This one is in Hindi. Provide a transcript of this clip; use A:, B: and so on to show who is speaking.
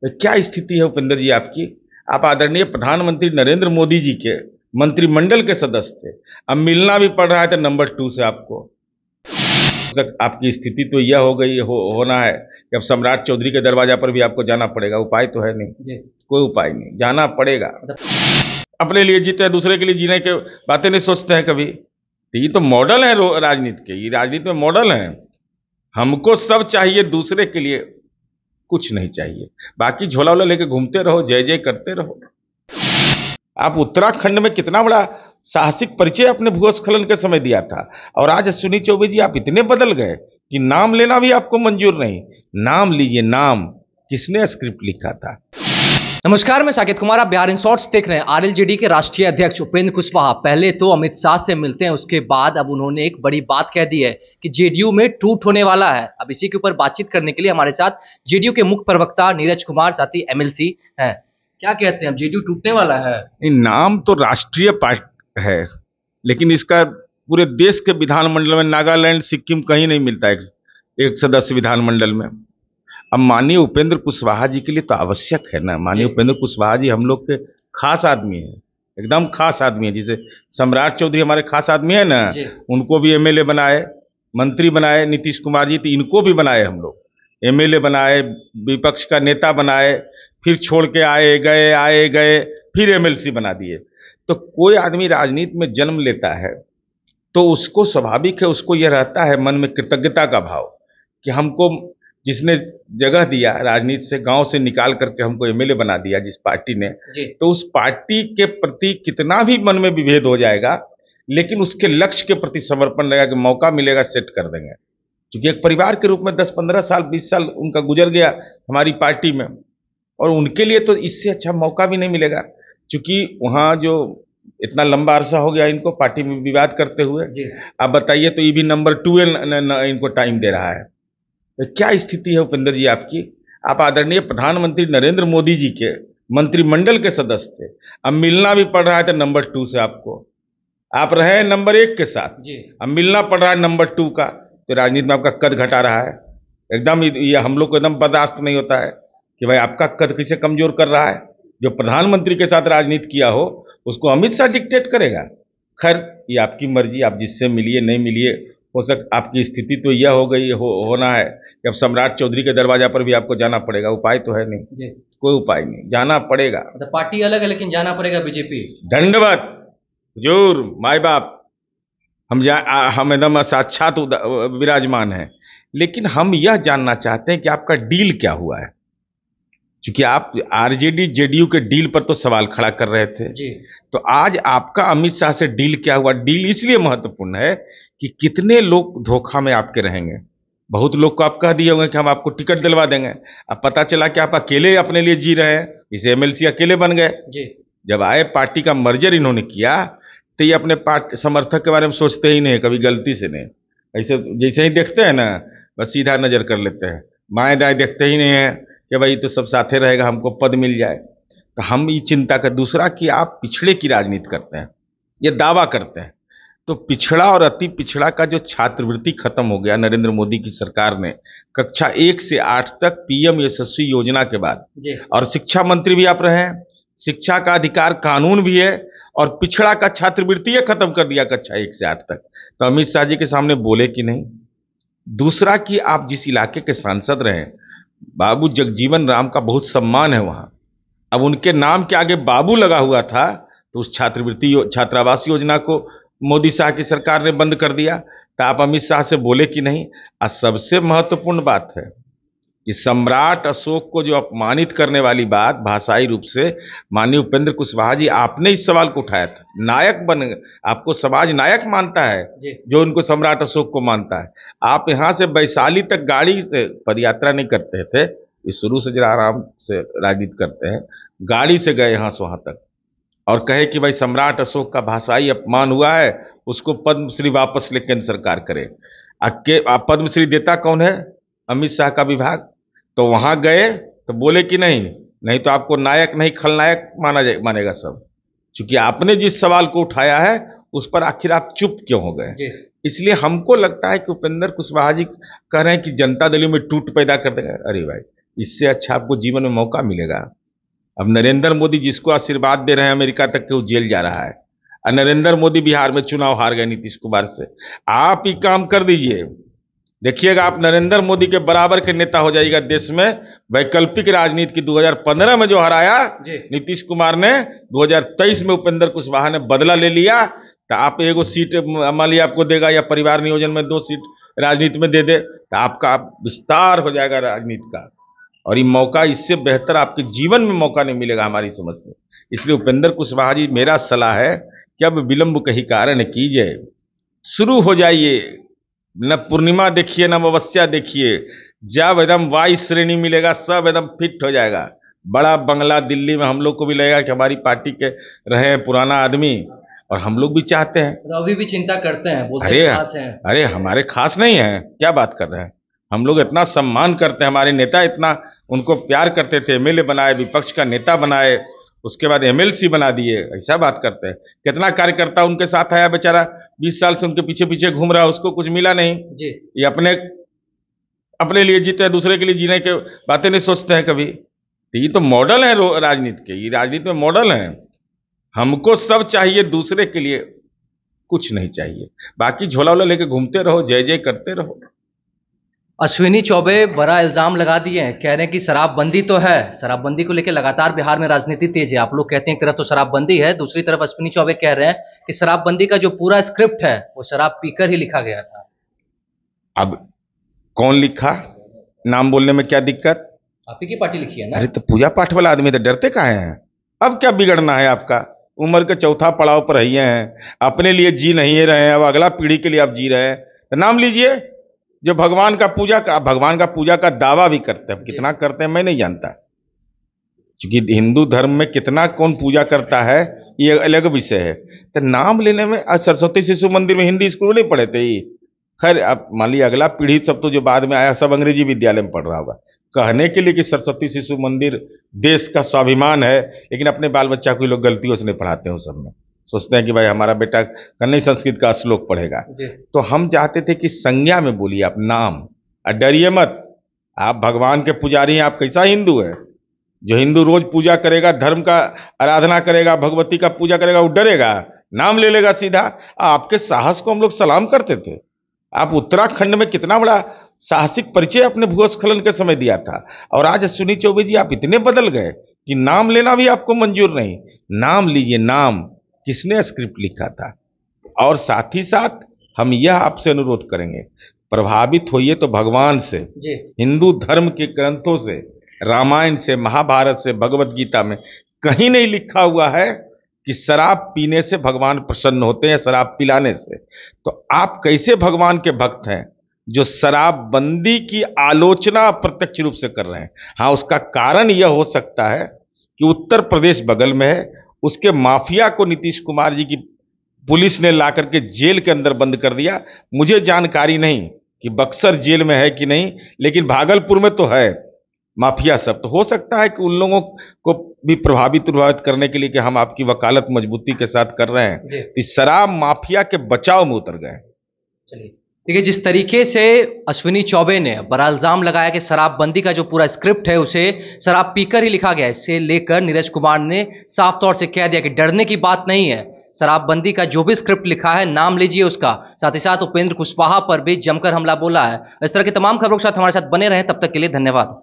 A: तो क्या स्थिति है उपेंद्र जी आपकी? आप आदरणीय प्रधानमंत्री नरेंद्र मोदी जी के मंत्रिमंडल के सदस्य थे। अब मिलना भी पड़ रहा है तो नंबर 2 से आपको। आपकी स्थिति तो यह हो गई होना है कि अब सम्राट चौधरी के दरवाजा पर भी आपको जाना पड़ेगा। उपाय तो है नहीं, कोई उपाय नहीं, जाना पड़ेगा। अपने लिए जीते हैं, दूसरे के लिए जीने के बातें नहीं सोचते हैं कभी। तो ये तो मॉडल है राजनीति के, ये राजनीति में मॉडल है। हमको सब चाहिए, दूसरे के लिए कुछ नहीं चाहिए। बाकी झोला वोला लेके घूमते रहो, जय जय करते रहो। आप उत्तराखंड में कितना बड़ा साहसिक परिचय अपने भूस्खलन के समय दिया था, और आज अश्विनी चौबे जी आप इतने बदल गए कि नाम लेना भी आपको मंजूर नहीं। नाम लीजिए, नाम किसने स्क्रिप्ट लिखा था?
B: नमस्कार, मैं साकेत कुमार, आप बिहार इन शॉर्ट्स देख रहे हैं। आरएलजेडी के राष्ट्रीय अध्यक्ष उपेंद्र कुशवाहा पहले तो अमित शाह से मिलते हैं, उसके बाद अब उन्होंने एक बड़ी बात कह दी है कि जेडीयू में टूट होने वाला है। अब इसी के ऊपर बातचीत करने के लिए हमारे साथ जेडीयू के मुख्य प्रवक्ता नीरज कुमार, साथ ही एमएलसी हैं। क्या कहते हैं, अब जेडीयू टूटने वाला है?
A: नाम तो राष्ट्रीय पार्टी है, लेकिन इसका पूरे देश के विधानमंडल में, नागालैंड सिक्किम कहीं नहीं मिलता एक सदस्य विधानमंडल में। अब माननीय उपेंद्र कुशवाहा जी के लिए तो आवश्यक है ना। माननीय उपेंद्र कुशवाहा जी हम लोग के खास आदमी है, एकदम खास आदमी है। जैसे सम्राट चौधरी हमारे खास आदमी है ना, उनको भी एमएलए बनाए, मंत्री बनाए नीतीश कुमार जी, तो इनको भी बनाए हम लोग। एमएलए बनाए, विपक्ष का नेता बनाए, फिर छोड़ के आए गए, फिर एमएलसी बना दिए। तो कोई आदमी राजनीति में जन्म लेता है तो उसको स्वाभाविक है, उसको यह रहता है मन में कृतज्ञता का भाव कि हमको जिसने जगह दिया, राजनीति से, गांव से निकाल करके हमको एमएलए बना दिया जिस पार्टी ने, तो उस पार्टी के प्रति कितना भी मन में विभेद हो जाएगा, लेकिन उसके लक्ष्य के प्रति समर्पण रहेगा कि मौका मिलेगा सेट कर देंगे। क्योंकि एक परिवार के रूप में 10-15 साल 20 साल उनका गुजर गया हमारी पार्टी में, और उनके लिए तो इससे अच्छा मौका भी नहीं मिलेगा। क्योंकि वहाँ जो इतना लंबा अरसा हो गया इनको पार्टी में विवाद करते हुए, आप बताइए, तो ये भी नंबर 2 इनको टाइम दे रहा है। तो क्या स्थिति है उपेंद्र जी आपकी? आप आदरणीय प्रधानमंत्री नरेंद्र मोदी जी के मंत्रिमंडल के सदस्य थे। अब मिलना भी पड़ रहा है तो नंबर 2 से आपको। आप रहे हैं नंबर 1 के साथ, अब मिलना पड़ रहा है नंबर 2 का, तो राजनीति में आपका कद घटा रहा है एकदम। ये हम लोग को एकदम बर्दाश्त नहीं होता है कि भाई आपका कद किसे कमजोर कर रहा है। जो प्रधानमंत्री के साथ राजनीति किया हो उसको अमित शाह डिक्टेट करेगा। खैर, ये आपकी मर्जी, आप जिससे मिलिए नहीं मिलिए। हो आपकी स्थिति तो यह हो गई होना है कि अब सम्राट चौधरी के दरवाजा पर भी आपको जाना पड़ेगा। उपाय तो है नहीं, कोई उपाय नहीं, जाना पड़ेगा।
B: पार्टी अलग है लेकिन जाना पड़ेगा बीजेपी।
A: दंडवत हुजूर, माई बाप, हम एकदम साक्षात विराजमान हैं। लेकिन हम यह जानना चाहते हैं कि आपका डील क्या हुआ है। क्योंकि आप आरजेडी जेडीयू के डील पर तो सवाल खड़ा कर रहे थे जी। तो आज आपका अमित शाह से डील क्या हुआ? डील इसलिए महत्वपूर्ण है कि कितने लोग धोखा में आपके रहेंगे। बहुत लोग को आप कह दिए होंगे कि हम आपको टिकट दिलवा देंगे, अब पता चला कि आप अकेले अपने लिए जी रहे हैं, इसे एमएलसी अकेले बन गए जी। जब आए पार्टी का मर्जर इन्होंने किया तो ये अपने पार्टी समर्थक के बारे में सोचते ही नहीं, कभी गलती से नहीं। ऐसे जैसे ही देखते हैं ना, बस सीधा नजर कर लेते हैं, बाएं दाएं देखते ही नहीं है कि भाई तो सब साथे रहेगा, हमको पद मिल जाए। तो हम ये चिंता कर, दूसरा कि आप पिछड़े की राजनीति करते हैं, ये दावा करते हैं। तो पिछड़ा और अति पिछड़ा का जो छात्रवृत्ति खत्म हो गया नरेंद्र मोदी की सरकार ने, कक्षा 1 से 8 तक पीएम यशस्वी योजना के बाद, और शिक्षा मंत्री भी आप रहे हैं, शिक्षा का अधिकार कानून भी है, और पिछड़ा का छात्रवृत्ति खत्म कर दिया कक्षा 1 से 8 तक। तो अमित शाह जी के सामने बोले कि नहीं। दूसरा कि आप जिस इलाके के सांसद रहे, बाबू जगजीवन राम का बहुत सम्मान है वहां, अब उनके नाम के आगे बाबू लगा हुआ था, तो उस छात्रावास योजना को मोदी शाह की सरकार ने बंद कर दिया। तो आप अमित शाह से बोले कि नहीं। और सबसे महत्वपूर्ण बात है कि सम्राट अशोक को जो अपमानित करने वाली बात भाषाई रूप से, माननीय उपेंद्र कुशवाहा जी आपने इस सवाल को उठाया था। नायक बन, आपको समाज नायक मानता है जो उनको सम्राट अशोक को मानता है। आप यहां से वैशाली तक गाड़ी से पदयात्रा नहीं करते थे, ये शुरू से जरा आराम से राजनीति करते हैं, गाड़ी से गए यहां से वहां तक, और कहे कि भाई सम्राट अशोक का भाषाई अपमान हुआ है, उसको पद्मश्री वापस ले केंद्र सरकार करे। पद्मश्री देता कौन है? अमित शाह का विभाग। तो वहां गए तो बोले कि नहीं तो आपको नायक नहीं खलनायक मानेगा सब। क्योंकि आपने जिस सवाल को उठाया है उस पर आखिर आप चुप क्यों हो गए? इसलिए हमको लगता है कि उपेंद्र कुशवाहा जी कह रहे हैं कि जनता दल में टूट पैदा कर देंगे। अरे भाई, इससे अच्छा आपको जीवन में मौका मिलेगा। अब नरेंद्र मोदी जिसको आशीर्वाद दे रहे हैं अमेरिका तक के, वो जेल जा रहा है, और नरेंद्र मोदी बिहार में चुनाव हार गए नीतीश कुमार से। आप ही काम कर दीजिए, देखिएगा आप नरेंद्र मोदी के बराबर के नेता हो जाइएगा देश में। वैकल्पिक राजनीति की 2015 में जो हराया नीतीश कुमार ने, 2023 में उपेंद्र कुशवाहा ने बदला ले लिया। तो आप एगो सीट मान लिया आपको देगा, या परिवार नियोजन में 2 सीट राजनीति में दे दे, तो आपका विस्तार हो जाएगा राजनीति का। और ये मौका, इससे बेहतर आपके जीवन में मौका नहीं मिलेगा हमारी समझ से। इसलिए उपेंद्र कुशवाहा जी, मेरा सलाह है कि अब विलंब कहीं कारण कीजिए, शुरू हो जाइए। न पूर्णिमा देखिए न अमावस्या देखिए, जब एकदम वाई श्रेणी मिलेगा सब एकदम फिट हो जाएगा। बड़ा बंगला दिल्ली में हम लोग को भी लगेगा कि हमारी पार्टी के रहे पुराना आदमी, और हम लोग भी चाहते हैं।
B: तो अभी भी चिंता करते हैं, बोलते हैं खास हैं।
A: अरे हमारे खास नहीं है, क्या बात कर रहे हैं। हम लोग इतना सम्मान करते हैं, हमारे नेता इतना उनको प्यार करते थे, एमएलए बनाए, विपक्ष का नेता बनाए, उसके बाद एमएलसी बना दिए, ऐसा बात करते हैं। कितना कार्यकर्ता उनके साथ आया, बेचारा 20 साल से उनके पीछे पीछे घूम रहा, उसको कुछ मिला नहीं जी। ये अपने लिए जीते हैं, दूसरे के लिए जीने के बातें नहीं सोचते हैं कभी। तो ये तो मॉडल है राजनीति के, ये राजनीति में मॉडल है। हमको सब चाहिए, दूसरे के लिए कुछ नहीं चाहिए। बाकी झोला वोला लेके घूमते रहो, जय जय करते रहो।
B: अश्विनी चौबे बड़ा इल्जाम लगा दिए हैं, कह रहे हैं कि शराबबंदी तो है, शराबबंदी को लेकर लगातार बिहार में राजनीति तेज है। आप लोग कहते हैं एक तरफ तो शराबबंदी है, दूसरी तरफ अश्विनी चौबे कह रहे हैं कि शराबबंदी का जो पूरा स्क्रिप्ट है वो शराब पीकर ही लिखा गया था।
A: अब कौन लिखा, नाम बोलने में क्या दिक्कत?
B: आप ही की पार्टी लिखी है ना।
A: अरे तो पूजा पाठ वाला आदमी तो डरते काहे हैं? अब क्या बिगड़ना है आपका? उम्र के चौथा पड़ाव पर रही हैं, अपने लिए जी नहीं रहे हैं, अब अगला पीढ़ी के लिए आप जी रहे हैं, तो नाम लीजिए। जो भगवान का पूजा का दावा भी करते हैं, कितना करते हैं मैं नहीं जानता, क्योंकि हिंदू धर्म में कितना कौन पूजा करता है ये अलग विषय है। तो नाम लेने में, आज सरस्वती शिशु मंदिर में हिंदी स्कूल नहीं पढ़े थे। खैर अब मान लीजिए अगला पीढ़ी सब तो जो बाद में आया सब अंग्रेजी विद्यालय में पढ़ रहा होगा। कहने के लिए कि सरस्वती शिशु मंदिर देश का स्वाभिमान है, लेकिन अपने बाल बच्चा को लोग गलतियों से नहीं पढ़ाते हैं। उस सब में सोचते हैं कि भाई हमारा बेटा कन्नई संस्कृत का श्लोक पढ़ेगा। तो हम चाहते थे कि संज्ञा में बोलिए आप नाम, और डरिए मत। आप भगवान के पुजारी हैं, आप कैसा हिंदू है? जो हिंदू रोज पूजा करेगा, धर्म का आराधना करेगा, भगवती का पूजा करेगा, वो डरेगा? नाम ले लेगा सीधा। आपके साहस को हम लोग सलाम करते थे। आप उत्तराखंड में कितना बड़ा साहसिक परिचय अपने भूस्खलन के समय दिया था, और आज अश्विनी चौबे जी आप इतने बदल गए कि नाम लेना भी आपको मंजूर नहीं। नाम लीजिए, नाम किसने स्क्रिप्ट लिखा था। और साथ ही साथ हम यह आपसे अनुरोध करेंगे, प्रभावित होइए तो भगवान से, हिंदू धर्म के ग्रंथों से, रामायण से, महाभारत से, भगवत गीता में कहीं नहीं लिखा हुआ है कि शराब पीने से भगवान प्रसन्न होते हैं, शराब पिलाने से। तो आप कैसे भगवान के भक्त हैं जो शराबबंदी की आलोचना अप्रत्यक्ष रूप से कर रहे हैं? हाँ, उसका कारण यह हो सकता है कि उत्तर प्रदेश बगल में है, उसके माफिया को नीतीश कुमार जी की पुलिस ने ला करके जेल के अंदर बंद कर दिया। मुझे जानकारी नहीं कि बक्सर जेल में है कि नहीं, लेकिन भागलपुर में तो है माफिया सब। तो हो सकता है कि उन लोगों को भी प्रभावित करने के लिए कि हम आपकी वकालत मजबूती के साथ कर रहे हैं, तो शराब माफिया के बचाव में उतर गए।
B: चलिए, देखिए जिस तरीके से अश्विनी चौबे ने बड़ा इल्जाम लगाया कि शराबबंदी का जो पूरा स्क्रिप्ट है उसे शराब पीकर ही लिखा गया है, इससे लेकर नीरज कुमार ने साफ तौर से कह दिया कि डरने की बात नहीं है। शराबबंदी का जो भी स्क्रिप्ट लिखा है नाम लीजिए उसका। साथ ही साथ उपेंद्र कुशवाहा पर भी जमकर हमला बोला है। इस तरह की तमाम खबरों के साथ हमारे साथ बने रहें, तब तक के लिए धन्यवाद।